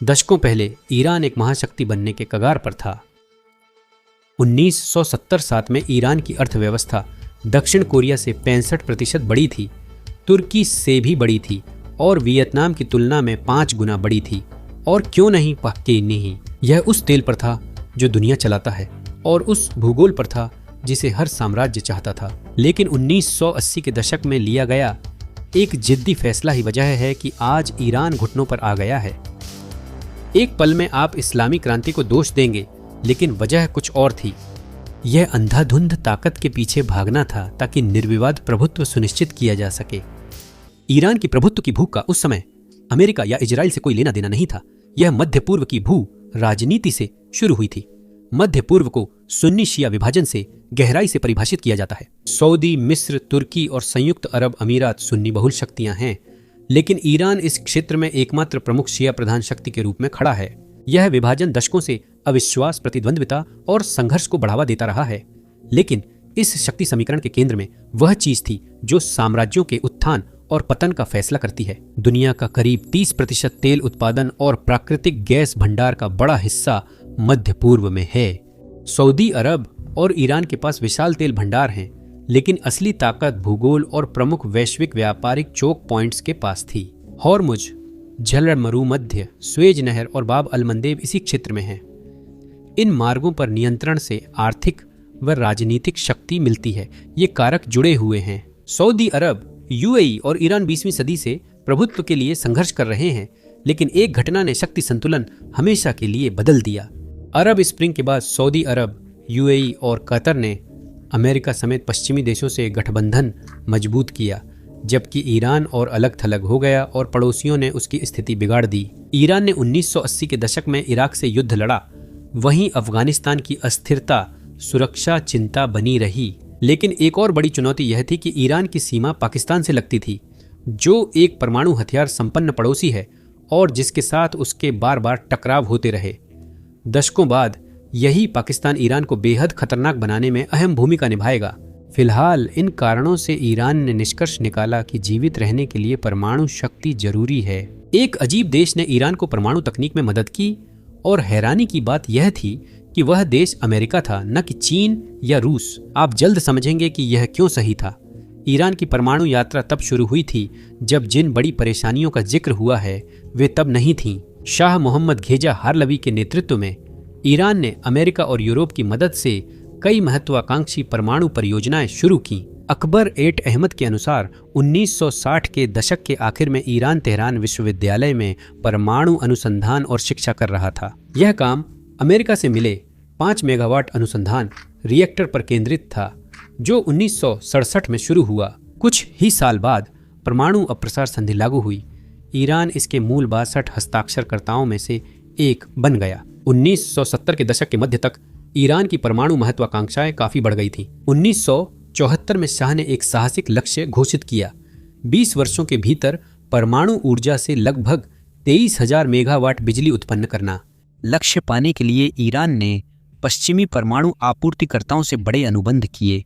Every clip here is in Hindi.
दशकों पहले ईरान एक महाशक्ति बनने के कगार पर था। 1970 में ईरान की अर्थव्यवस्था दक्षिण कोरिया से 65% बड़ी थी, तुर्की से भी बड़ी थी और वियतनाम की तुलना में 5 गुना बड़ी थी। और क्यों नहीं नहीं, यह उस तेल पर था जो दुनिया चलाता है और उस भूगोल पर था जिसे हर साम्राज्य चाहता था। लेकिन 1980 के दशक में लिया गया एक जिद्दी फैसला ही वजह है कि आज ईरान घुटनों पर आ गया है। एक पल में आप इस्लामी क्रांति को दोष देंगे, लेकिन वजह कुछ और थी। यह अंधाधुंध ताकत के पीछे भागना था ताकि निर्विवाद प्रभुत्व सुनिश्चित किया जा सके। ईरान की प्रभुत्व की भूख का उस समय अमेरिका या इजराइल से कोई लेना देना नहीं था। यह मध्य पूर्व की भू राजनीति से शुरू हुई थी। मध्य पूर्व को सुन्नी शिया विभाजन से गहराई से परिभाषित किया जाता है। सऊदी, मिस्र, तुर्की और संयुक्त अरब अमीरात सुन्नी बहुल शक्तियां हैं, लेकिन ईरान इस क्षेत्र में एकमात्र प्रमुख शिया प्रधान शक्ति के रूप में खड़ा है। यह विभाजन दशकों से अविश्वास, प्रतिद्वंद्विता और संघर्ष को बढ़ावा देता रहा है। लेकिन इस शक्ति समीकरण के केंद्र में वह चीज थी जो साम्राज्यों के उत्थान और पतन का फैसला करती है। दुनिया का करीब 30% तेल उत्पादन और प्राकृतिक गैस भंडार का बड़ा हिस्सा मध्य पूर्व में है। सऊदी अरब और ईरान के पास विशाल तेल भंडार हैं, लेकिन असली ताकत भूगोल और प्रमुख वैश्विक व्यापारिक चोक पॉइंट्स के पास थी। हॉर्मुज, जलमरुमध्य, स्वेज नहर और बाब अल मंदेब इसी क्षेत्र में हैं। इन मार्गों पर नियंत्रण से आर्थिक व राजनीतिक शक्ति मिलती है। ये कारक जुड़े हुए हैं। सऊदी अरब, यूएई और ईरान 20वीं सदी से प्रभुत्व के लिए संघर्ष कर रहे हैं, लेकिन एक घटना ने शक्ति संतुलन हमेशा के लिए बदल दिया। अरब स्प्रिंग के बाद सऊदी अरब, यूएई और कतर ने अमेरिका समेत पश्चिमी देशों से गठबंधन मजबूत किया, जबकि ईरान और अलग थलग हो गया और पड़ोसियों ने उसकी स्थिति बिगाड़ दी। ईरान ने 1980 के दशक में इराक से युद्ध लड़ा। वहीं अफगानिस्तान की अस्थिरता सुरक्षा चिंता बनी रही। लेकिन एक और बड़ी चुनौती यह थी कि ईरान की सीमा पाकिस्तान से लगती थी, जो एक परमाणु हथियार संपन्न पड़ोसी है और जिसके साथ उसके बार बार टकराव होते रहे। दशकों बाद यही पाकिस्तान ईरान को बेहद खतरनाक बनाने में अहम भूमिका निभाएगा। फिलहाल इन कारणों से ईरान ने निष्कर्ष निकाला कि जीवित रहने के लिए परमाणु शक्ति जरूरी है। एक अजीब देश ने ईरान को परमाणु तकनीक में मदद की और हैरानी की बात यह थी कि वह देश अमेरिका था, न कि चीन या रूस। आप जल्द समझेंगे कि यह क्यों सही था। ईरान की परमाणु यात्रा तब शुरू हुई थी जब जिन बड़ी परेशानियों का जिक्र हुआ है वे तब नहीं थीं। शाह मोहम्मद घेजा हारलवी के नेतृत्व में ईरान ने अमेरिका और यूरोप की मदद से कई महत्वाकांक्षी परमाणु परियोजनाएं शुरू की। अकबर एट अहमद के अनुसार 1960 के दशक के आखिर में ईरान तेहरान विश्वविद्यालय में परमाणु अनुसंधान और शिक्षा कर रहा था। यह काम अमेरिका से मिले 5 मेगावाट अनुसंधान रिएक्टर पर केंद्रित था, जो 1967 में शुरू हुआ। कुछ ही साल बाद परमाणु अप्रसार संधि लागू हुई। ईरान इसके मूल 62 हस्ताक्षरकर्ताओं में से एक बन गया। 1970 के दशक के मध्य तक ईरान की परमाणु महत्वाकांक्षाएं काफी बढ़ गई थी। 1974 में शाह ने एक साहसिक लक्ष्य घोषित किया। 20 वर्षों के भीतर परमाणु ऊर्जा से लगभग 23,000 मेगावाट बिजली उत्पन्न करना। लक्ष्य पाने के लिए ईरान ने पश्चिमी परमाणु आपूर्तिकर्ताओं से बड़े अनुबंध किए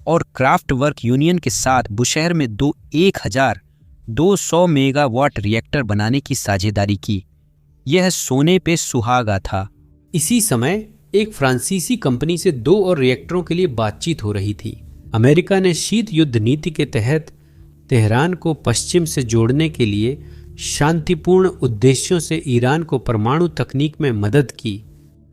और क्राफ्ट वर्क यूनियन के साथ बुशहर में 1200 मेगावाट रिएक्टर बनाने की साझेदारी की। यह सोने पे सुहागा था। इसी समय एक फ्रांसीसी कंपनी से 2 और रिएक्टरों के लिए बातचीत हो रही थी। अमेरिका ने शीत युद्ध नीति के तहत तेहरान को पश्चिम से जोड़ने के लिए शांतिपूर्ण उद्देश्यों से ईरान को परमाणु तकनीक में मदद की।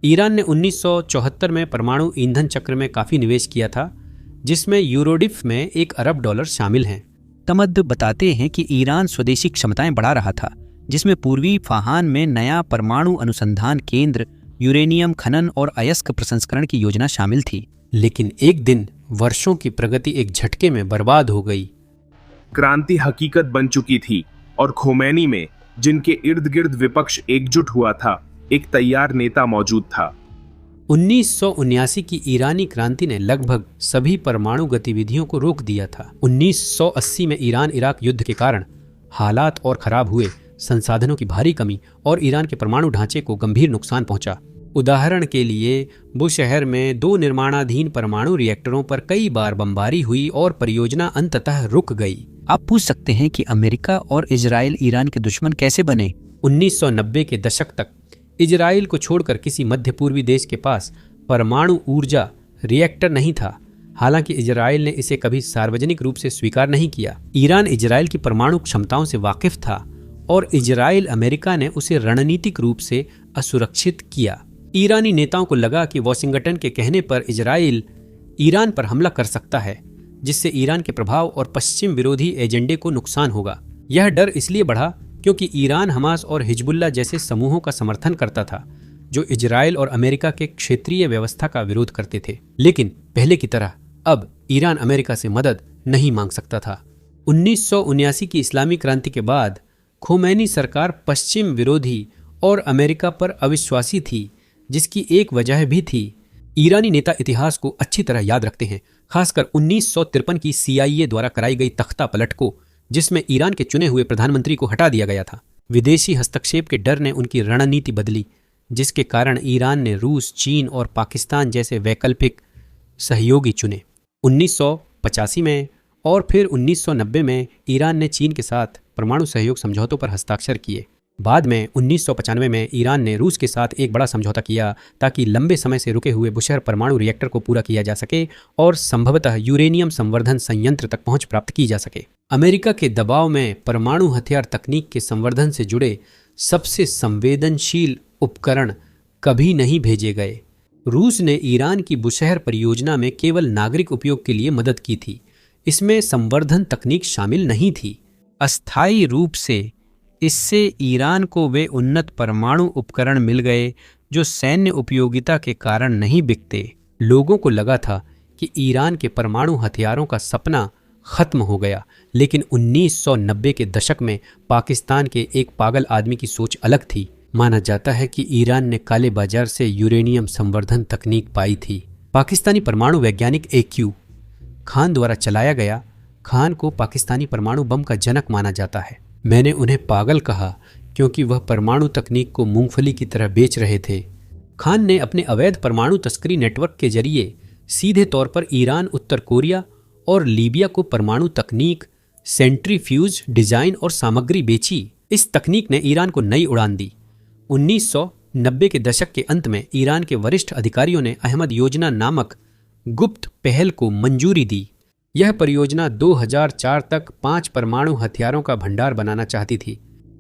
ईरान ने 1974 में परमाणु ईंधन चक्र में काफी निवेश किया था, जिसमें यूरोडिफ में $1 अरब शामिल हैं। तमद्द बताते हैं कि ईरान स्वदेशी क्षमताएं बढ़ा रहा था, जिसमें पूर्वी फाहान में नया परमाणु अनुसंधान केंद्र, यूरेनियम खनन और अयस्क प्रसंस्करण की योजना शामिल थी। लेकिन एक दिन वर्षों की प्रगति एक झटके में बर्बाद हो गई। क्रांति हकीकत बन चुकी थी और खोमैनी में, जिनके इर्द गिर्द विपक्ष एकजुट हुआ था, एक तैयार नेता मौजूद था। 1979 की ईरानी क्रांति ने लगभग सभी परमाणु गतिविधियों को रोक दिया था। 1980 में ईरान इराक युद्ध के कारण हालात और खराब हुए। संसाधनों की भारी कमी और ईरान के परमाणु ढांचे को गंभीर नुकसान पहुंचा। उदाहरण के लिए बुशहर में 2 निर्माणाधीन परमाणु रिएक्टरों पर कई बार बमबारी हुई और परियोजना अंततः रुक गई। आप पूछ सकते हैं कि अमेरिका और इजराइल ईरान के दुश्मन कैसे बने? 1990 के दशक तक इजराइल को छोड़कर किसी मध्य पूर्वी देश के पास परमाणु ऊर्जा रिएक्टर नहीं था। हालांकि इजराइल ने इसे कभी सार्वजनिक रूप से स्वीकार नहीं किया। ईरान इजराइल की परमाणु क्षमताओं से वाकिफ था और इजराइल अमेरिका ने उसे रणनीतिक रूप से असुरक्षित किया। ईरानी नेताओं को लगा कि वॉशिंगटन के कहने पर इजराइल ईरान पर हमला कर सकता है, जिससे ईरान के प्रभाव और पश्चिम विरोधी एजेंडे को नुकसान होगा। यह डर इसलिए बढ़ा क्योंकि ईरान हमास और हिजबुल्ला जैसे समूहों का समर्थन करता था, जो इजराइल और अमेरिका के क्षेत्रीय व्यवस्था का विरोध करते थे। लेकिन पहले की तरह अब ईरान अमेरिका से मदद नहीं मांग सकता था। 1979 की इस्लामी क्रांति के बाद खोमैनी सरकार पश्चिम विरोधी और अमेरिका पर अविश्वासी थी, जिसकी एक वजह भी थी। ईरानी नेता इतिहास को अच्छी तरह याद रखते हैं, खासकर 1953 की CIA द्वारा कराई गई तख्ता पलट को, जिसमें ईरान के चुने हुए प्रधानमंत्री को हटा दिया गया था। विदेशी हस्तक्षेप के डर ने उनकी रणनीति बदली, जिसके कारण ईरान ने रूस, चीन और पाकिस्तान जैसे वैकल्पिक सहयोगी चुने। 1985 में और फिर 1990 में ईरान ने चीन के साथ परमाणु सहयोग समझौतों पर हस्ताक्षर किए। बाद में 1995 में ईरान ने रूस के साथ एक बड़ा समझौता किया ताकि लंबे समय से रुके हुए बुशहर परमाणु रिएक्टर को पूरा किया जा सके और संभवतः यूरेनियम संवर्धन संयंत्र तक पहुंच प्राप्त की जा सके। अमेरिका के दबाव में परमाणु हथियार तकनीक के संवर्धन से जुड़े सबसे संवेदनशील उपकरण कभी नहीं भेजे गए। रूस ने ईरान की बुशहर परियोजना में केवल नागरिक उपयोग के लिए मदद की थी, इसमें संवर्धन तकनीक शामिल नहीं थी। अस्थायी रूप से इससे ईरान को वे उन्नत परमाणु उपकरण मिल गए जो सैन्य उपयोगिता के कारण नहीं बिकते। लोगों को लगा था कि ईरान के परमाणु हथियारों का सपना खत्म हो गया, लेकिन 1990 के दशक में पाकिस्तान के एक पागल आदमी की सोच अलग थी। माना जाता है कि ईरान ने काले बाजार से यूरेनियम संवर्धन तकनीक पाई थी। पाकिस्तानी परमाणु वैज्ञानिक AQ खान द्वारा चलाया गया। खान को पाकिस्तानी परमाणु बम का जनक माना जाता है। मैंने उन्हें पागल कहा क्योंकि वह परमाणु तकनीक को मूंगफली की तरह बेच रहे थे। खान ने अपने अवैध परमाणु तस्करी नेटवर्क के जरिए सीधे तौर पर ईरान, उत्तर कोरिया और लीबिया को परमाणु तकनीक, सेंट्रीफ्यूज डिजाइन और सामग्री बेची। इस तकनीक ने ईरान को नई उड़ान दी। 1990 के दशक के अंत में ईरान के वरिष्ठ अधिकारियों ने अहमद योजना नामक गुप्त पहल को मंजूरी दी। यह परियोजना 2004 तक 5 परमाणु हथियारों का भंडार बनाना चाहती थी।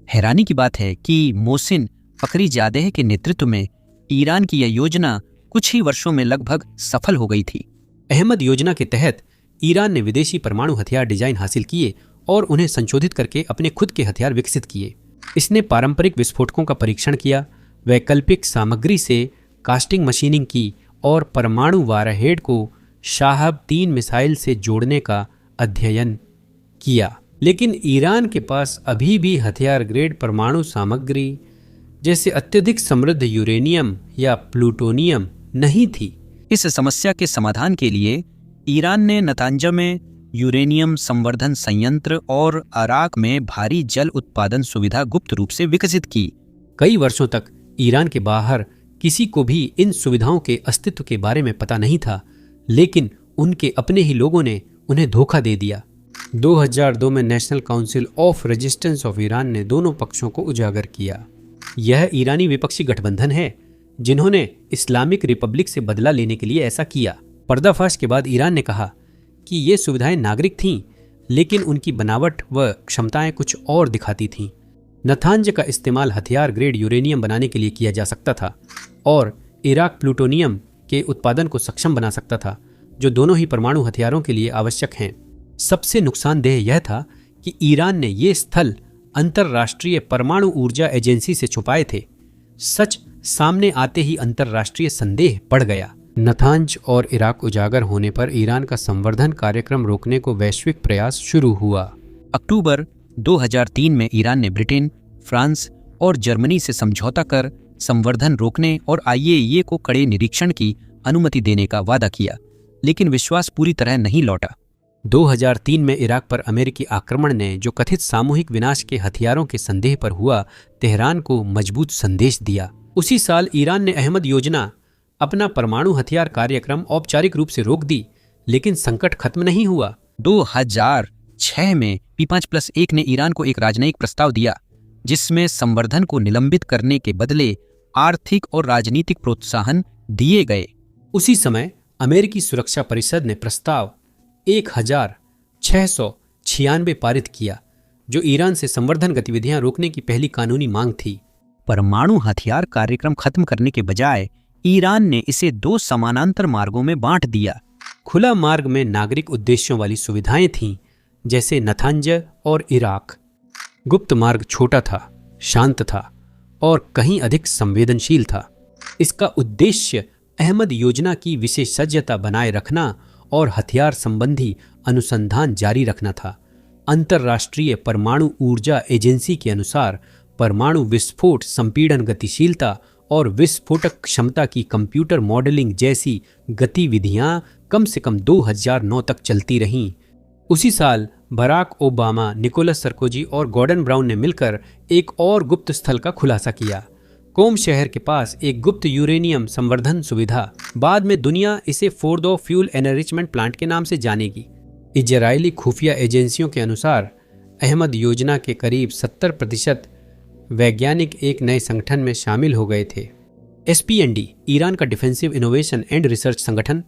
हैरानी की बात है कि मोहसिन फखरीजादेह के नेतृत्व में ईरान की यह योजना कुछ ही वर्षों में लगभग सफल हो गई थी। अहमद योजना के तहत ईरान ने विदेशी परमाणु हथियार डिजाइन हासिल किए और उन्हें संशोधित करके अपने खुद के हथियार विकसित किए। इसने पारंपरिक विस्फोटकों का परीक्षण किया, वैकल्पिक सामग्री से कास्टिंग मशीनिंग की और परमाणु वारहेड को शाहब 3 मिसाइल से जोड़ने का अध्ययन किया। लेकिन ईरान के पास अभी भी हथियार ग्रेड परमाणु सामग्री जैसे अत्यधिक समृद्ध यूरेनियम या प्लूटोनियम नहीं थी। इस समस्या के समाधान के लिए ईरान ने नतांजा में यूरेनियम संवर्धन संयंत्र और अराक में भारी जल उत्पादन सुविधा गुप्त रूप से विकसित की। कई वर्षों तक ईरान के बाहर किसी को भी इन सुविधाओं के अस्तित्व के बारे में पता नहीं था, लेकिन उनके अपने ही लोगों ने उन्हें धोखा दे दिया। 2002 में national council of resistance of Iran ने दोनों पक्षों को उजागर किया। यह ईरानी विपक्षी गठबंधन है जिन्होंने इस्लामिक रिपब्लिक से बदला लेने के लिए ऐसा किया। पर्दाफाश के बाद ईरान ने कहा कि ये सुविधाएं नागरिक थीं, लेकिन उनकी बनावट व क्षमताएं कुछ और दिखाती थीं। नतांज का इस्तेमाल हथियार ग्रेड यूरेनियम बनाने के लिए किया जा सकता था और इराक प्लूटोनियम के उत्पादन को सक्षम बना सकता था, जो दोनों ही परमाणु हथियारों के लिए आवश्यक हैं। सबसे नुकसानदेह यह था कि ईरान ने ये स्थल अंतर्राष्ट्रीय परमाणु ऊर्जा एजेंसी से छुपाए थे। सच सामने आते ही अंतर्राष्ट्रीय संदेह बढ़ गया। नतांज और इराक उजागर होने पर ईरान का संवर्धन कार्यक्रम रोकने को वैश्विक प्रयास शुरू हुआ। अक्टूबर 2003 में ईरान ने ब्रिटेन, फ्रांस और जर्मनी से समझौता कर संवर्धन रोकने और IAEA को कड़े निरीक्षण की अनुमति देने का वादा किया, लेकिन विश्वास पूरी तरह नहीं लौटा। 2003 में इराक पर अमेरिकी आक्रमण ने, जो कथित सामूहिक विनाश के हथियारों के संदेह पर हुआ, तेहरान को मजबूत संदेश दिया। उसी साल ईरान ने अहमद योजना अपना परमाणु हथियार कार्यक्रम औपचारिक रूप से रोक दी, लेकिन संकट खत्म नहीं हुआ। 2006 में P5+1 ने ईरान को एक राजनयिक प्रस्ताव दिया जिसमें संवर्धन को निलंबित करने के बदले आर्थिक और राजनीतिक प्रोत्साहन दिए गए। उसी समय अमेरिकी सुरक्षा परिषद ने प्रस्ताव 1696 पारित किया, जो ईरान से संवर्धन गतिविधियां रोकने की पहली कानूनी मांग थी। परमाणु हथियार कार्यक्रम खत्म करने के बजाय ईरान ने इसे 2 समानांतर मार्गों में बांट दिया। खुला मार्ग में नागरिक उद्देश्यों वाली सुविधाएं थीं, जैसे नथांज और इराक। गुप्त मार्ग छोटा था, शांत था और कहीं अधिक संवेदनशील था। इसका उद्देश्य अहमद योजना की विशेषज्ञता बनाए रखना और हथियार संबंधी अनुसंधान जारी रखना था। अंतर्राष्ट्रीय परमाणु ऊर्जा एजेंसी के अनुसार परमाणु विस्फोट, संपीड़न गतिशीलता और विस्फोटक क्षमता की कंप्यूटर मॉडलिंग जैसी गतिविधियां कम से कम 2009 तक चलती रहीं। उसी साल बराक ओबामा, निकोलस सरकोजी और गॉर्डन ब्राउन ने मिलकर एक और गुप्त स्थल का खुलासा किया। कोम शहर के पास एक गुप्त यूरेनियम संवर्धन सुविधा। बाद में दुनिया इसे फोर्दो फ्यूल एनरिचमेंट प्लांट के नाम से जानेगी। इजरायली खुफिया एजेंसियों के अनुसार अहमद योजना के करीब 70% वैज्ञानिक एक नए संगठन में शामिल हो गए थे। SPND, ईरान का डिफेंसिव इनोवेशन एंड रिसर्च संगठन।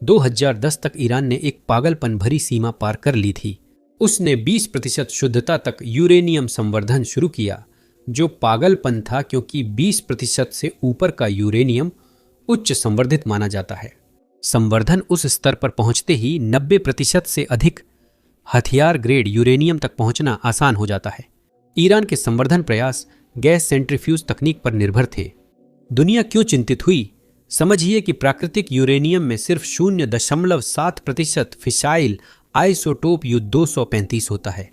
2010 तक ईरान ने एक पागलपन भरी सीमा पार कर ली थी। उसने 20% शुद्धता तक यूरेनियम संवर्धन शुरू किया, जो पागलपन था क्योंकि 20% से ऊपर का यूरेनियम उच्च संवर्धित माना जाता है। संवर्धन उस स्तर पर पहुंचते ही 90% से अधिक हथियार ग्रेड यूरेनियम तक पहुंचना आसान हो जाता है। ईरान के संवर्धन प्रयास गैस सेंट्रीफ्यूज तकनीक पर निर्भर थे। दुनिया क्यों चिंतित हुई? समझिए कि प्राकृतिक यूरेनियम में सिर्फ 0.7% फिसाइल आइसोटोप U-235 होता है।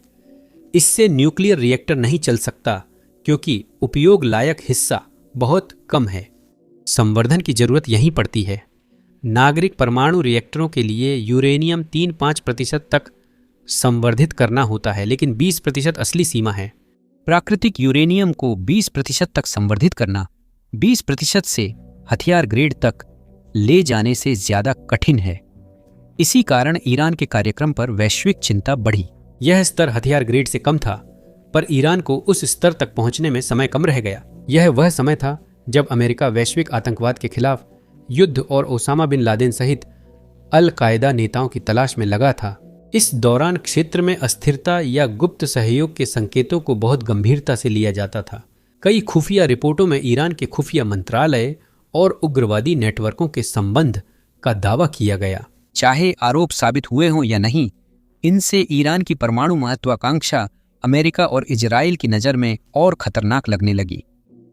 इससे न्यूक्लियर रिएक्टर नहीं चल सकता क्योंकि उपयोग लायक हिस्सा बहुत कम है। संवर्धन की जरूरत यहीं पड़ती है। नागरिक परमाणु रिएक्टरों के लिए यूरेनियम 3-5% तक संवर्धित करना होता है, लेकिन 20% असली सीमा है। प्राकृतिक यूरेनियम को 20% तक संवर्धित करना 20% से हथियार ग्रेड तक ले जाने से ज्यादा कठिन है। इसी कारण ईरान के कार्यक्रम पर वैश्विक चिंता बढ़ी। यह स्तर हथियार ग्रेड से कम था, पर ईरान को उस स्तर तक पहुंचने में समय कम रह गया। यह वह समय था जब अमेरिका वैश्विक आतंकवाद के खिलाफ युद्ध और ओसामा बिन लादेन सहित अल कायदा नेताओं की तलाश में लगा था। इस दौरान क्षेत्र में अस्थिरता या गुप्त सहयोग के संकेतों को बहुत गंभीरता से लिया जाता था। कई खुफिया रिपोर्टों में ईरान के खुफिया मंत्रालय और उग्रवादी नेटवर्कों के संबंध का दावा किया गया। चाहे आरोप साबित हुए हों या नहीं, इनसे ईरान की परमाणु महत्वाकांक्षा अमेरिका और इजराइल की नज़र में और खतरनाक लगने लगी।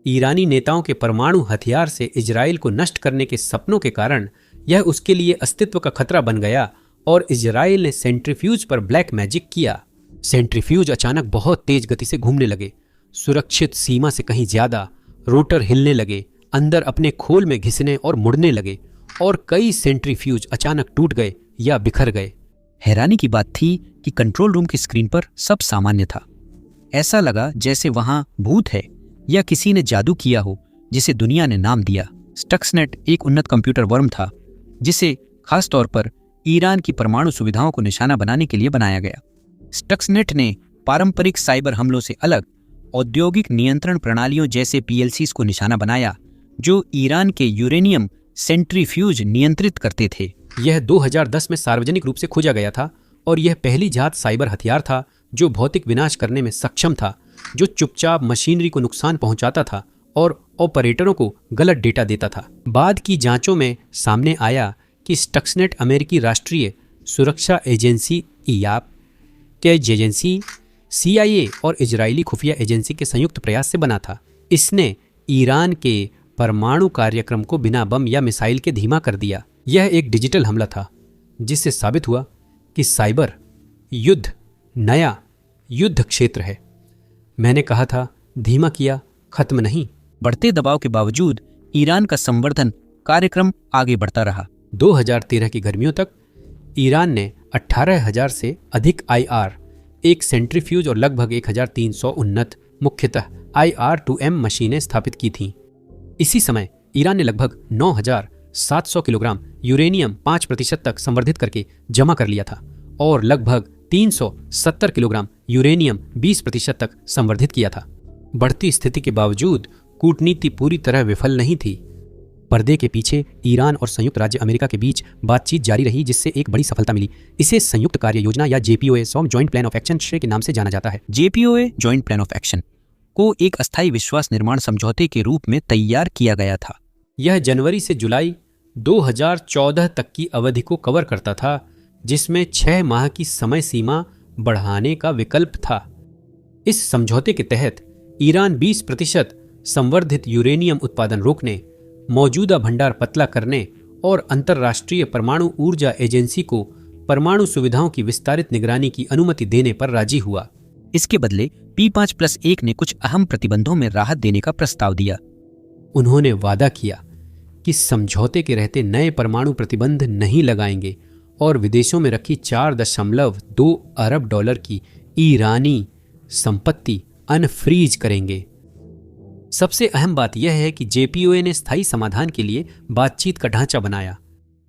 ईरानी नेताओं के परमाणु हथियार से इजराइल को नष्ट करने के सपनों के कारण यह उसके लिए अस्तित्व का खतरा बन गया और इजराइल ने सेंट्रीफ्यूज पर ब्लैक मैजिक किया। सेंट्रीफ्यूज अचानक बहुत तेज गति से घूमने लगे, सुरक्षित सीमा से कहीं ज्यादा। रोटर हिलने लगे, अंदर अपने खोल में घिसने और मुड़ने लगे और कई सेंट्रीफ्यूज अचानक टूट गए या बिखर गए। हैरानी की बात थी कि कंट्रोल रूम की स्क्रीन पर सब सामान्य था। ऐसा लगा जैसे वहां भूत है या किसी ने जादू किया हो, जिसे दुनिया ने नाम दिया। स्टक्सनेट एक उन्नत कंप्यूटर वर्म था, जिसे खास तौर पर ईरान की परमाणु सुविधाओं को निशाना बनाने के लिए बनाया गया। स्टक्सनेट ने पारंपरिक साइबर हमलों से अलग औद्योगिक नियंत्रण प्रणालियों जैसे PLCs को निशाना बनाया, जो ईरान के यूरेनियम सेंट्रीफ्यूज नियंत्रित करते थे। यह 2010 में सार्वजनिक रूप से खोजा गया था और यह पहली जात साइबर हथियार था जो भौतिक विनाश करने में सक्षम था, जो चुपचाप मशीनरी को नुकसान पहुंचाता था और ऑपरेटरों को गलत डेटा देता था। बाद की जांचों में सामने आया कि स्टक्सनेट अमेरिकी राष्ट्रीय सुरक्षा एजेंसी IAP के एजेंसी CIA और इजरायली खुफिया एजेंसी के संयुक्त प्रयास से बना था। इसने ईरान के परमाणु कार्यक्रम को बिना बम या मिसाइल के धीमा कर दिया। यह एक डिजिटल हमला था जिससे साबित हुआ कि साइबर युद्ध नया युद्ध क्षेत्र है। मैंने कहा था, धीमा किया, खत्म नहीं। बढ़ते दबाव के बावजूद ईरान का संवर्धन कार्यक्रम आगे बढ़ता रहा। 2013 की गर्मियों तक ईरान ने 18,000 से अधिक IR, एक सेंट्रीफ्यूज और लगभग 1,300 उन्नत मुख्यतः IR-2M मशीनें स्थापित की थीं। इसी समय ईरान ने लगभग 9,700 किलोग्राम यूरेनियम 5% तक संवर्धित करके जमा कर लिया था और लगभग 370 किलोग्राम यूरेनियम 20% तक संवर्धित किया था। बढ़ती स्थिति के बावजूद कूटनीति पूरी तरह विफल नहीं थी। पर्दे के पीछे ईरान और संयुक्त राज्य अमेरिका के बीच बातचीत जारी रही, जिससे एक बड़ी सफलता मिली। इसे संयुक्त कार्य योजना या JPOA joint plan of action के नाम से जाना जाता है। JPOA joint plan of action को एक अस्थायी विश्वास निर्माण समझौते के रूप में तैयार किया गया था। यह जनवरी से जुलाई 2014 तक की अवधि को कवर करता था, जिसमें 6 माह की समय सीमा बढ़ाने का विकल्प था। इस समझौते के तहत ईरान 20% संवर्धित यूरेनियम उत्पादन रोकने, मौजूदा भंडार पतला करने और अंतर्राष्ट्रीय परमाणु ऊर्जा एजेंसी को परमाणु सुविधाओं की विस्तारित निगरानी की अनुमति देने पर राजी हुआ। इसके बदले P5+1 ने कुछ अहम प्रतिबंधों में राहत देने का प्रस्ताव दिया। उन्होंने वादा किया कि समझौते के रहते नए परमाणु प्रतिबंध नहीं लगाएंगे और विदेशों में रखी $4.2 अरब की ईरानी संपत्ति अनफ्रीज करेंगे। सबसे अहम बात यह है कि JPOA ने स्थायी समाधान के लिए बातचीत का ढांचा बनाया।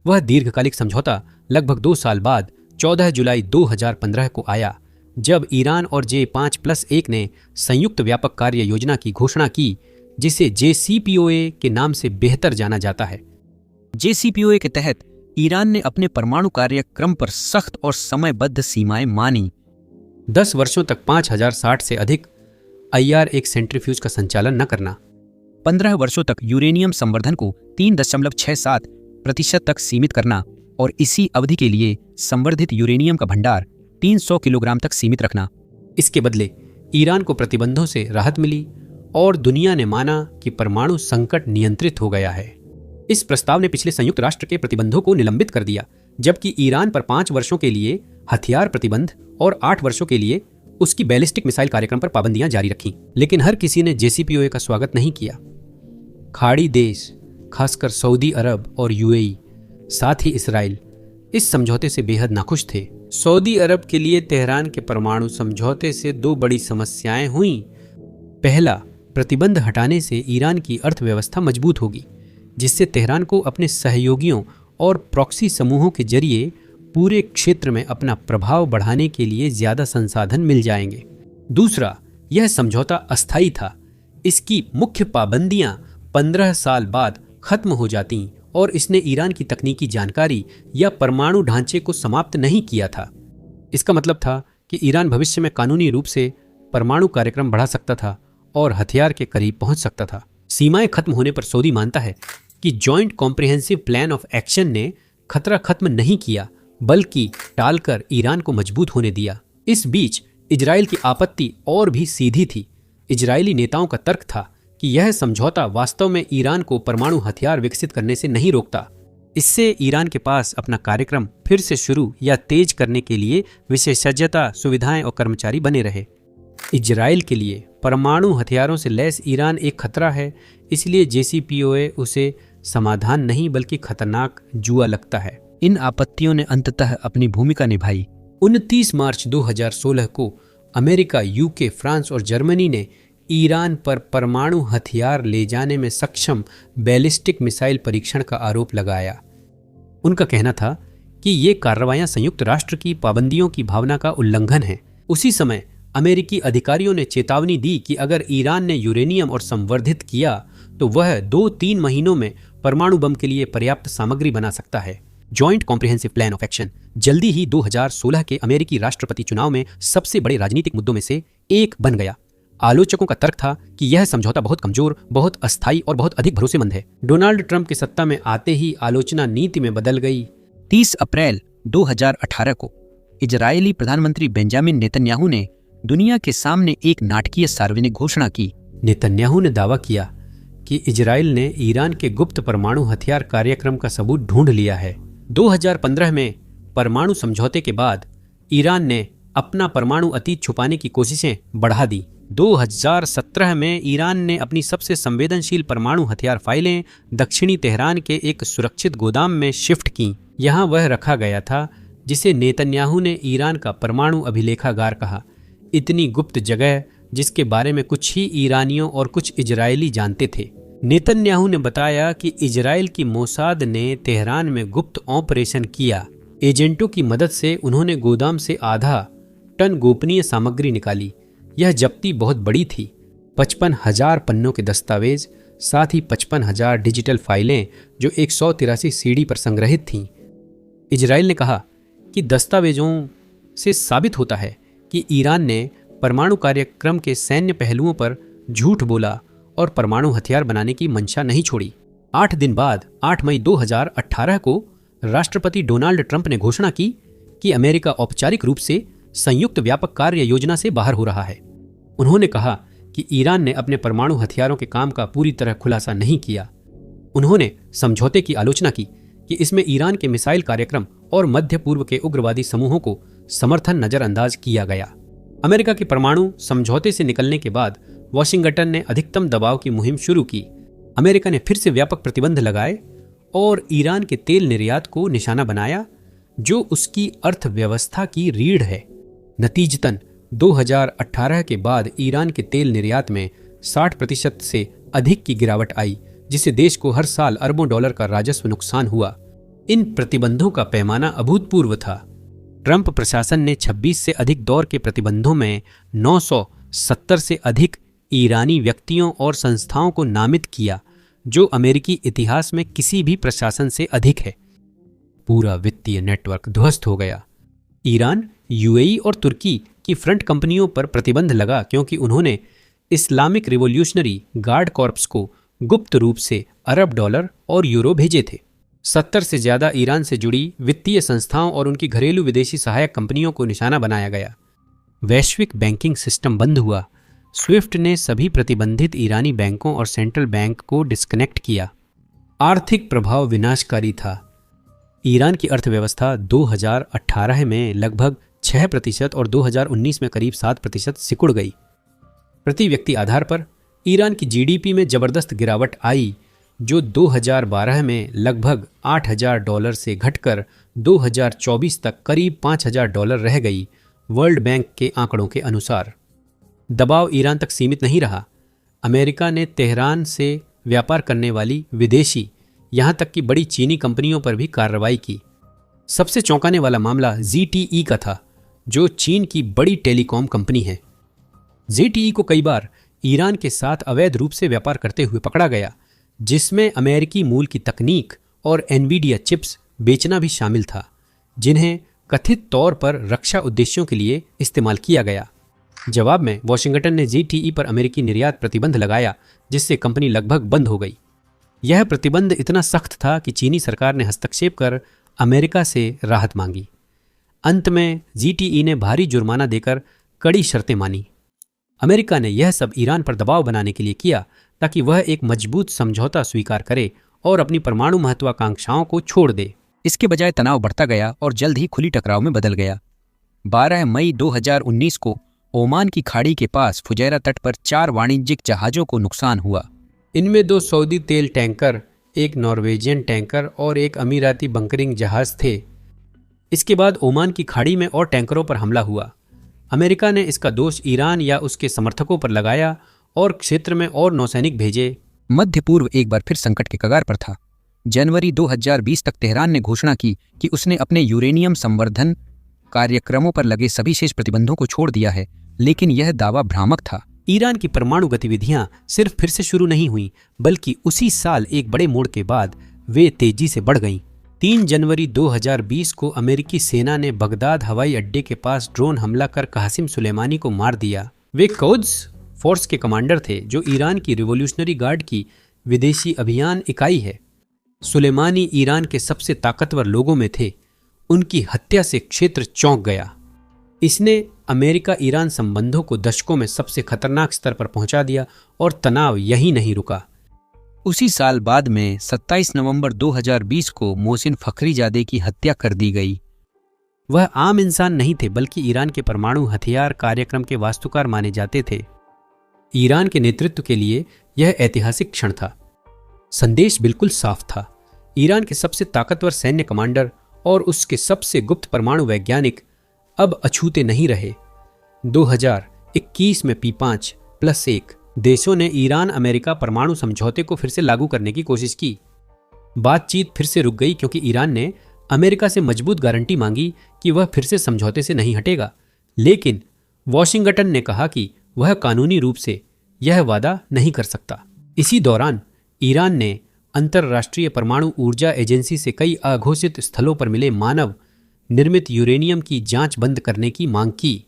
वह दीर्घकालिक समझौता लगभग 2 साल बाद 14 जुलाई 2015 को आया, जब ईरान और J5+1 ने संयुक्त व्यापक कार्य योजना की घोषणा की, जिसे JCPOA के नाम से बेहतर जाना जाता है। JCPOA के तहत ईरान ने अपने परमाणु कार्यक्रम पर सख्त और समयबद्ध सीमाएं मानी। 10 वर्षों तक 5060 से अधिक IR-1 सेंट्रीफ्यूज का संचालन न करना, 15 वर्षों तक यूरेनियम संवर्धन को 3.67% तक सीमित करना और इसी अवधि के लिए संवर्धित यूरेनियम का भंडार 300 किलोग्राम तक सीमित रखना। इसके बदले ईरान को प्रतिबंधों से राहत मिली और दुनिया ने माना कि परमाणु संकट नियंत्रित हो गया है। इस प्रस्ताव ने पिछले संयुक्त राष्ट्र के प्रतिबंधों को निलंबित कर दिया, जबकि ईरान पर 5 वर्षों के लिए हथियार प्रतिबंध और 8 वर्षों के लिए उसकी बैलिस्टिक मिसाइल कार्यक्रम पर पाबंदियां जारी रखीं। लेकिन हर किसी ने JCPOA का स्वागत नहीं किया। खाड़ी देश, खासकर सऊदी अरब और UAE, साथ ही इसराइल, इस समझौते से बेहद नाखुश थे। सऊदी अरब के लिए तेहरान के परमाणु समझौते से 2 बड़ी समस्याएं हुईं। पहला, प्रतिबंध हटाने से ईरान की अर्थव्यवस्था मजबूत होगी, जिससे तेहरान को अपने सहयोगियों और प्रॉक्सी समूहों के जरिए पूरे क्षेत्र में अपना प्रभाव बढ़ाने के लिए ज्यादा संसाधन मिल जाएंगे। दूसरा, यह समझौता अस्थायी था। इसकी मुख्य पाबंदियां 15 साल बाद खत्म हो जाती और इसने ईरान की तकनीकी जानकारी या परमाणु ढांचे को समाप्त नहीं किया था। इसका मतलब था कि ईरान भविष्य में कानूनी रूप से परमाणु कार्यक्रम बढ़ा सकता था और हथियार के करीब पहुंच सकता था। सीमाएं खत्म होने पर सऊदी मानता है कि joint comprehensive plan of action ने खतरा खत्म नहीं किया, बल्कि टालकर ईरान को मजबूत होने दिया। इस बीच इजराइल की आपत्ति और भी सीधी थी। इजरायली नेताओं का तर्क था कि यह समझौता वास्तव में ईरान को परमाणु हथियार विकसित करने से नहीं रोकता। इससे ईरान के पास अपना कार्यक्रम फिर से शुरू या तेज करने के लिए विशेषज्ञता, सुविधाएं और कर्मचारी बने रहे। इजराइल के लिए परमाणु हथियारों से लैस ईरान एक खतरा है, इसलिए JCPOA उसे समाधान नहीं बल्कि खतरनाक जुआ लगता है। इन आपत्तियों ने अंततः अपनी भूमिका निभाई। 29 मार्च 2016 को अमेरिका, UK, फ्रांस और जर्मनी ने ईरान पर परमाणु हथियार ले जाने में सक्षम बैलिस्टिक मिसाइल परीक्षण का आरोप लगाया। उनका कहना था कि ये कार्रवाइयां संयुक्त राष्ट्र की पाबंदियों की भावना का उल्लंघन है। उसी समय अमेरिकी अधिकारियों ने चेतावनी दी कि अगर ईरान ने यूरेनियम और संवर्धित किया तो वह 2-3 महीनों में परमाणु बम के लिए पर्याप्त सामग्री बना सकता है। Joint comprehensive plan of action जल्दी ही 2016 के अमेरिकी राष्ट्रपति चुनाव में सबसे बड़े राजनीतिक मुद्दों में से एक बन गया। आलोचकों का तर्क था कि यह समझौता बहुत कमजोर, बहुत अस्थायी और बहुत अधिक भरोसेमंद है। डोनाल्ड ट्रंप के सत्ता में आते ही आलोचना नीति में बदल गई। 30 अप्रैल 2018 को इजरायली प्रधानमंत्री बेंजामिन नेतन्याहू ने दुनिया के सामने एक नाटकीय सार्वजनिक घोषणा की। नेतन्याहू ने दावा किया कि इजराइल ने ईरान के गुप्त परमाणु हथियार कार्यक्रम का सबूत ढूंढ लिया है। 2015 में परमाणु समझौते के बाद ईरान ने अपना परमाणु अतीत छुपाने की कोशिशें बढ़ा दी। 2017 में ईरान ने अपनी सबसे संवेदनशील परमाणु हथियार फाइलें दक्षिणी तेहरान के एक सुरक्षित गोदाम में शिफ्ट की। यहां वह रखा गया था जिसे नेतन्याहू ने ईरान का परमाणु अभिलेखागार कहा। इतनी गुप्त जगह जिसके बारे में कुछ ही ईरानियों और कुछ इजरायली जानते थे। नेतन्याहू ने बताया कि इजराइल की मोसाद ने तेहरान में गुप्त ऑपरेशन किया। एजेंटों की मदद से उन्होंने गोदाम से आधा टन गोपनीय सामग्री निकाली। यह जब्ती बहुत बड़ी थी। 55,000 पन्नों के दस्तावेज, साथ ही 55,000 डिजिटल फाइलें जो 183 सीडी पर संग्रहित थीं। इजराइल ने कहा कि दस्तावेजों से साबित होता है कि ईरान ने परमाणु कार्यक्रम के सैन्य पहलुओं पर झूठ बोला और परमाणु हथियार बनाने की मंशा नहीं छोड़ी। 8 दिन बाद 8 मई 2018 को राष्ट्रपति डोनाल्ड ट्रंप ने घोषणा की कि अमेरिका औपचारिक रूप से संयुक्त व्यापक कार्य योजना से बाहर हो रहा है। उन्होंने कहा कि ईरान ने अपने परमाणु हथियारों के काम का पूरी तरह खुलासा नहीं किया। उन्होंने समझौते की आलोचना की कि इसमें ईरान के मिसाइल कार्यक्रम और मध्य पूर्व के उग्रवादी समूहों को समर्थन नजरअंदाज किया गया। अमेरिका के परमाणु समझौते से निकलने के बाद वाशिंगटन ने अधिकतम दबाव की मुहिम शुरू की। अमेरिका ने फिर से व्यापक प्रतिबंध लगाए और ईरान के तेल निर्यात को निशाना बनाया, जो उसकी अर्थव्यवस्था की रीढ़ है। नतीजतन 2018 के बाद ईरान के तेल निर्यात में 60% से अधिक की गिरावट आई, जिससे देश को हर साल अरबों डॉलर का राजस्व नुकसान हुआ। इन प्रतिबंधों का पैमाना अभूतपूर्व था। ट्रंप प्रशासन ने 26 से अधिक दौर के प्रतिबंधों में 970 से अधिक ईरानी व्यक्तियों और संस्थाओं को नामित किया, जो अमेरिकी इतिहास में किसी भी प्रशासन से अधिक है। पूरा वित्तीय नेटवर्क ध्वस्त हो गया। ईरान, यूएई और तुर्की की फ्रंट कंपनियों पर प्रतिबंध लगा क्योंकि उन्होंने इस्लामिक रिवॉल्यूशनरी गार्ड कॉर्प्स को गुप्त रूप से अरब डॉलर और यूरो भेजे थे। 70 से ज्यादा ईरान से जुड़ी वित्तीय संस्थाओं और उनकी घरेलू विदेशी सहायक कंपनियों को निशाना बनाया गया। वैश्विक बैंकिंग सिस्टम बंद हुआ। स्विफ्ट ने सभी प्रतिबंधित ईरानी बैंकों और सेंट्रल बैंक को डिस्कनेक्ट किया। आर्थिक प्रभाव विनाशकारी था। ईरान की अर्थव्यवस्था 2018 में लगभग 6% और 2019 में करीब 7% सिकुड़ गई। प्रति व्यक्ति आधार पर ईरान की जीडीपी में जबरदस्त गिरावट आई, जो 2012 में लगभग $8,000 से घटकर 2024 तक करीब $5,000 रह गई। वर्ल्ड बैंक के आंकड़ों के अनुसार दबाव ईरान तक सीमित नहीं रहा। अमेरिका ने तेहरान से व्यापार करने वाली विदेशी, यहां तक कि बड़ी चीनी कंपनियों पर भी कार्रवाई की। सबसे चौंकाने वाला मामला ZTE का था, जो चीन की बड़ी टेलीकॉम कंपनी है। ZTE को कई बार ईरान के साथ अवैध रूप से व्यापार करते हुए पकड़ा गया, जिसमें अमेरिकी मूल की तकनीक और एनवीडिया चिप्स बेचना भी शामिल था, जिन्हें कथित तौर पर रक्षा उद्देश्यों के लिए इस्तेमाल किया गया। जवाब में वाशिंगटन ने ZTE पर अमेरिकी निर्यात प्रतिबंध लगाया, जिससे कंपनी लगभग बंद हो गई। यह प्रतिबंध इतना सख्त था कि चीनी सरकार ने हस्तक्षेप कर अमेरिका से राहत मांगी। अंत में ZTE ने भारी जुर्माना देकर कड़ी शर्तें मानी। अमेरिका ने यह सब ईरान पर दबाव बनाने के लिए किया ताकि वह एक मजबूत समझौता स्वीकार करे और अपनी परमाणु महत्वाकांक्षाओं को छोड़ दे। इसके बजाय तनाव बढ़ता गया और जल्द ही खुली टकराव में बदल गया। 12 मई 2019 को ओमान की खाड़ी के पास फुजैरा तट पर 4 वाणिज्यिक जहाजों को नुकसान हुआ। इनमें 2 सऊदी तेल टैंकर, एक नॉर्वेजियन टैंकर और एक अमीराती बंकरिंग जहाज थे। इसके बाद ओमान की खाड़ी में और टैंकरों पर हमला हुआ। अमेरिका ने इसका दोष ईरान या उसके समर्थकों पर लगाया और क्षेत्र में और नौसैनिक भेजे। मध्य पूर्व एक बार फिर संकट के कगार पर था। जनवरी 2020 तक तेहरान ने घोषणा की कि उसने अपने यूरेनियम संवर्धन कार्यक्रमों पर लगे सभी शेष प्रतिबंधों को छोड़ दिया है, लेकिन यह दावा भ्रामक था। ईरान की परमाणु गतिविधियां सिर्फ फिर से शुरू नहीं हुई, बल्कि उसी साल एक बड़े मोड़ के बाद वे तेजी से बढ़ गईं। 3 जनवरी 2020 को अमेरिकी सेना ने बगदाद हवाई अड्डे के पास ड्रोन हमला कर कासिम सुलेमानी को मार दिया। वे क्वाड्स फोर्स के कमांडर थे, जो ईरान की रिवॉल्यूशनरी गार्ड की विदेशी अभियान इकाई है। सुलेमानी ईरान के सबसे ताकतवर लोगों में थे। उनकी हत्या से क्षेत्र चौंक गया। इसने अमेरिका ईरान संबंधों को दशकों में सबसे खतरनाक स्तर पर पहुंचा दिया और तनाव यही नहीं रुका। उसी साल बाद में 27 नवंबर 2020 को मोहसिन फखरीजादे की हत्या कर दी गई। वह आम इंसान नहीं थे, बल्कि ईरान के परमाणु हथियार कार्यक्रम के वास्तुकार माने जाते थे। ईरान के नेतृत्व के लिए यह ऐतिहासिक क्षण था। संदेश बिल्कुल साफ था। ईरान के सबसे ताकतवर सैन्य कमांडर और उसके सबसे गुप्त परमाणु वैज्ञानिक अब अछूते नहीं रहे। 2021 में P5+1 देशों ने ईरान अमेरिका परमाणु समझौते को फिर से लागू करने की कोशिश की। बातचीत फिर से रुक गई क्योंकि ईरान ने अमेरिका से मजबूत गारंटी मांगी कि वह फिर से समझौते से नहीं हटेगा। लेकिन वॉशिंगटन ने कहा कि वह कानूनी रूप से यह वादा नहीं कर सकता। इसी दौरान ईरान ने अंतर्राष्ट्रीय परमाणु ऊर्जा एजेंसी से कई अघोषित स्थलों पर मिले मानव निर्मित यूरेनियम की जांच बंद करने की मांग की।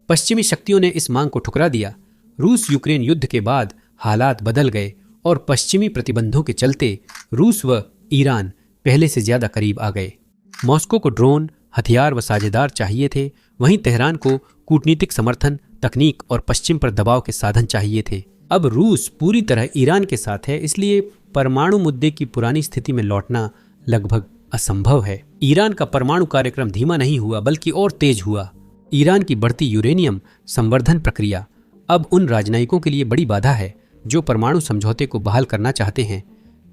पश्चिमी शक्तियों ने इस मांग को ठुकरा दिया। रूस यूक्रेन युद्ध के बाद हालात बदल गए और पश्चिमी प्रतिबंधों के चलते रूस व ईरान पहले से ज्यादा करीब आ गए। मॉस्को को ड्रोन, हथियार व साझेदार चाहिए थे, वहीं तेहरान को कूटनीतिक समर्थन, तकनीक और पश्चिम पर दबाव के साधन चाहिए थे। अब रूस पूरी तरह ईरान के साथ है, इसलिए परमाणु मुद्दे की पुरानी स्थिति में लौटना लगभग असंभव है। ईरान का परमाणु कार्यक्रम धीमा नहीं हुआ बल्कि और तेज हुआ। ईरान की बढ़ती यूरेनियम संवर्धन प्रक्रिया अब उन राजनयिकों के लिए बड़ी बाधा है जो परमाणु समझौते को बहाल करना चाहते हैं,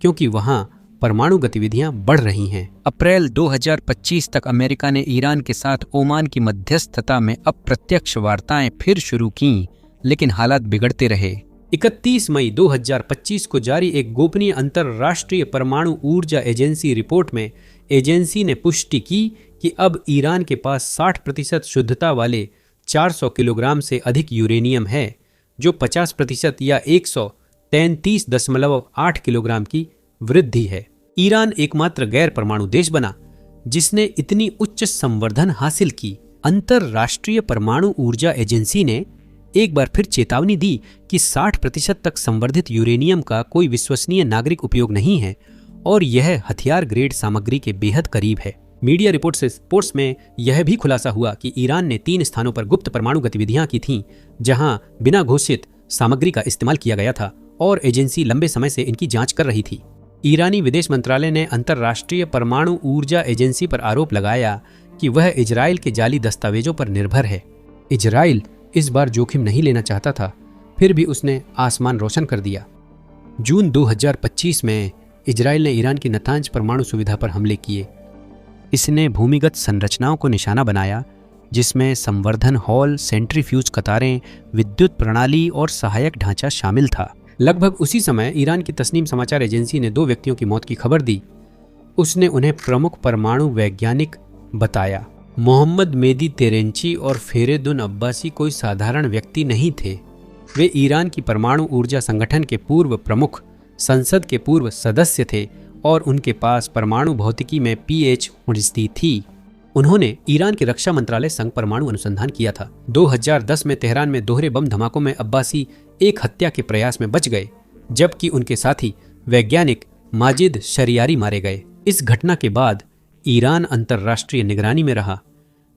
क्योंकि वहां परमाणु गतिविधियां बढ़ रही हैं। अप्रैल 2025 तक अमेरिका ने ईरान के साथ ओमान की मध्यस्थता में अप्रत्यक्ष वार्ताएं फिर शुरू कीं, लेकिन हालात बिगड़ते रहे। 31 मई 2025 को जारी एक गोपनीय अंतर्राष्ट्रीय परमाणु ऊर्जा एजेंसी रिपोर्ट में एजेंसी ने पुष्टि की कि अब ईरान के पास 60% शुद्धता वाले 400 किलोग्राम से अधिक यूरेनियम है, जो 50% या 133.8 किलोग्राम की वृद्धि है। ईरान एकमात्र गैर परमाणु देश बना जिसने इतनी उच्च संवर्धन हासिल की। अंतर्राष्ट्रीय परमाणु ऊर्जा एजेंसी ने एक बार फिर चेतावनी दी कि 60% तक संवर्धित यूरेनियम का कोई विश्वसनीय नागरिक उपयोग नहीं है और यह हथियार ग्रेड सामग्री के बेहद करीब है। मीडिया रिपोर्ट्स में यह भी खुलासा हुआ कि ईरान ने 3 स्थानों पर गुप्त परमाणु गतिविधियां की थीं, जहां बिना घोषित सामग्री का इस्तेमाल किया गया था और एजेंसी लंबे समय से इनकी जांच कर रही थी। ईरानी विदेश मंत्रालय ने अंतर्राष्ट्रीय परमाणु ऊर्जा एजेंसी पर आरोप लगाया कि वह इजराइल के जाली दस्तावेजों पर निर्भर है। इजराइल इस बार जोखिम नहीं लेना चाहता था, फिर भी उसने आसमान रोशन कर दिया। जून 2025 में इजराइल ने ईरान की नतांज परमाणु सुविधा पर हमले किए। इसने भूमिगत संरचनाओं को निशाना बनाया, जिसमें संवर्धन हॉल, सेंट्रीफ्यूज कतारें, विद्युत प्रणाली और सहायक ढांचा शामिल था। लगभग उसी समय ईरान की तस्नीम समाचार एजेंसी ने 2 व्यक्तियों की मौत की खबर दी। उसने उन्हें प्रमुख परमाणु वैज्ञानिक बताया। मोहम्मद मेदी तेरेंची और फेरेदुन अब्बासी कोई साधारण व्यक्ति नहीं थे। वे ईरान की परमाणु ऊर्जा संगठन के पूर्व प्रमुख, संसद के पूर्व सदस्य थे और उनके पास परमाणु भौतिकी में PhD थी। उन्होंने ईरान के रक्षा मंत्रालय संग परमाणु अनुसंधान किया था। 2010 में तेहरान में दोहरे बम धमाकों में अब्बासी एक हत्या के प्रयास में बच गए, जबकि उनके साथी वैज्ञानिक माजिद शरियारी मारे गए। इस घटना के बाद ईरान अंतर्राष्ट्रीय निगरानी में रहा।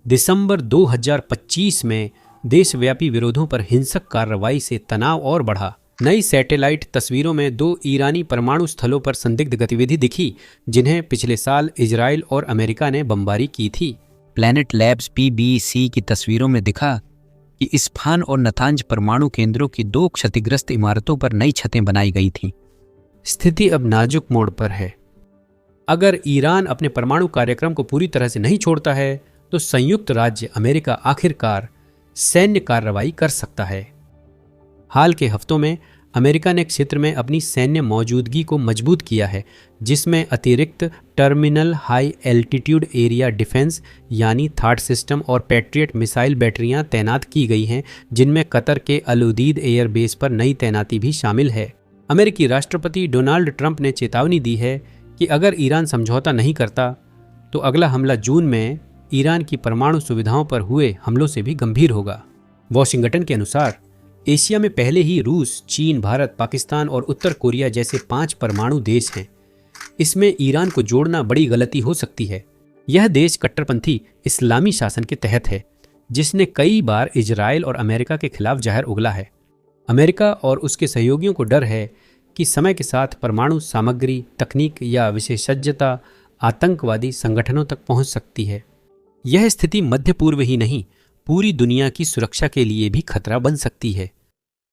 दिसंबर 2025 में देशव्यापी विरोधों पर हिंसक कार्रवाई से तनाव और बढ़ा। नई सैटेलाइट तस्वीरों में 2 ईरानी परमाणु स्थलों पर संदिग्ध गतिविधि दिखी, जिन्हें पिछले साल इजराइल और अमेरिका ने बमबारी की थी। प्लैनेट लैब्स PBC की तस्वीरों में दिखा कि इस्फहान और नतांज परमाणु केंद्रों की 2 क्षतिग्रस्त इमारतों पर नई छतें बनाई गई थीं। स्थिति अब नाजुक मोड़ पर है। अगर ईरान अपने परमाणु कार्यक्रम को पूरी तरह से नहीं छोड़ता है तो संयुक्त राज्य अमेरिका आखिरकार सैन्य कार्रवाई कर सकता है। हाल के हफ्तों में अमेरिका ने क्षेत्र में अपनी सैन्य मौजूदगी को मजबूत किया है, जिसमें अतिरिक्त terminal high altitude area defence यानी थाड सिस्टम और पैट्रियट मिसाइल बैटरियां तैनात की गई हैं, जिनमें कतर के अल उदीद एयरबेस पर नई तैनाती भी शामिल है। अमेरिकी राष्ट्रपति डोनाल्ड ट्रंप ने चेतावनी दी है कि अगर ईरान समझौता नहीं करता तो अगला हमला जून में ईरान की परमाणु सुविधाओं पर हुए हमलों से भी गंभीर होगा। वॉशिंगटन के अनुसार एशिया में पहले ही रूस, चीन, भारत, पाकिस्तान और उत्तर कोरिया जैसे 5 परमाणु देश हैं। इसमें ईरान को जोड़ना बड़ी गलती हो सकती है। यह देश कट्टरपंथी इस्लामी शासन के तहत है, जिसने कई बार इजराइल और अमेरिका के खिलाफ जहर उगला है। अमेरिका और उसके सहयोगियों को डर है कि समय के साथ परमाणु सामग्री, तकनीक या विशेषज्ञता आतंकवादी संगठनों तक पहुंच सकती है। यह स्थिति मध्य पूर्व ही नहीं, पूरी दुनिया की सुरक्षा के लिए भी खतरा बन सकती है।